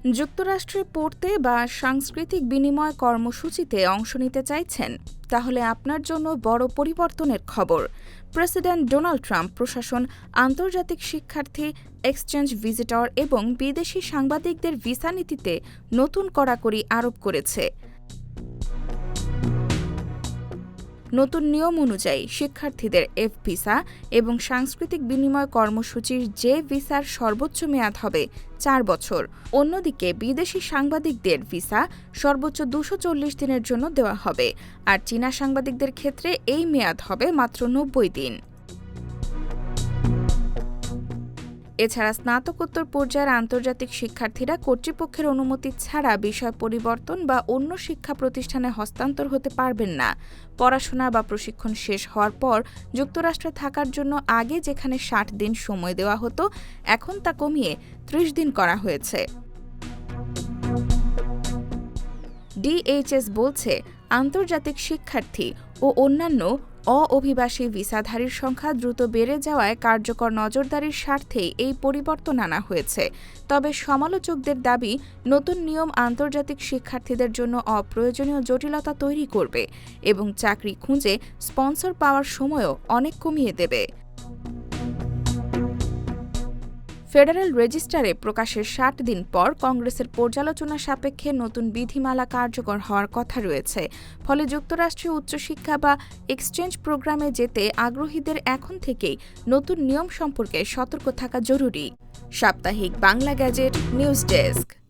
যুক্তরাষ্ট্রে পড়তে বা সাংস্কৃতিক বিনিময় কর্মসূচিতে অংশ নিতে চাইছেন? তাহলে আপনার জন্য বড় পরিবর্তনের খবর। প্রেসিডেন্ট ডোনাল্ড ট্রাম্প প্রশাসন আন্তর্জাতিক শিক্ষার্থী, এক্সচেঞ্জ ভিজিটর এবং বিদেশি সাংবাদিকদের ভিসা নীতিতে নতুন কড়াকড়ি আরোপ করেছে। নতুন নিয়ম অনুযায়ী শিক্ষার্থীদের এফ ভিসা এবং সাংস্কৃতিক বিনিময় কর্মসূচির যে ভিসার সর্বোচ্চ মেয়াদ হবে 4 বছর। অন্যদিকে বিদেশি সাংবাদিকদের ভিসা সর্বোচ্চ 240 দিনের জন্য দেওয়া হবে, আর চীনা সাংবাদিকদের ক্ষেত্রে এই মেয়াদ হবে মাত্র 90 দিন। এছাড়া স্নাতকোত্তর পর্যায়ের আন্তর্জাতিক শিক্ষার্থীরা কর্তৃপক্ষের অনুমতি ছাড়া বিষয় পরিবর্তন বা অন্য শিক্ষা প্রতিষ্ঠানে হস্তান্তর হতে পারবেন না। পড়াশোনা বা প্রশিক্ষণ শেষ হওয়ার পর যুক্তরাষ্ট্রে থাকার জন্য আগে যেখানে 60 দিন সময় দেওয়া হতো, এখন তা কমিয়ে 30 দিন করা হয়েছে। ডিএইচএস বলছে, আন্তর্জাতিক শিক্ষার্থী ও অন্যান্য অভিবাসী ভিসাধারীর সংখ্যা দ্রুত বেড়ে যাওয়ায় কার্যকর নজরদারির স্বার্থেই এই পরিবর্তন আনা হয়েছে। তবে সমালোচকদের দাবি, নতুন নিয়ম আন্তর্জাতিক শিক্ষার্থীদের জন্য অপ্রয়োজনীয় জটিলতা তৈরি করবে এবং চাকরি খুঁজে স্পন্সর পাওয়ার সময়ও অনেক কমিয়ে দেবে। ফেডারেল রেজিস্টারে প্রকাশের 60 দিন পর কংগ্রেসের পর্যালোচনা সাপেক্ষে নতুন বিধিমালা কার্যকর হওয়ার কথা রয়েছে। ফলে যুক্তরাষ্ট্রীয় উচ্চশিক্ষা বা এক্সচেঞ্জ প্রোগ্রামে যেতে আগ্রহীদের এখন থেকেই নতুন নিয়ম সম্পর্কে সতর্ক থাকা জরুরি। সাপ্তাহিক বাংলা গ্যাজেট নিউজ ডেস্ক।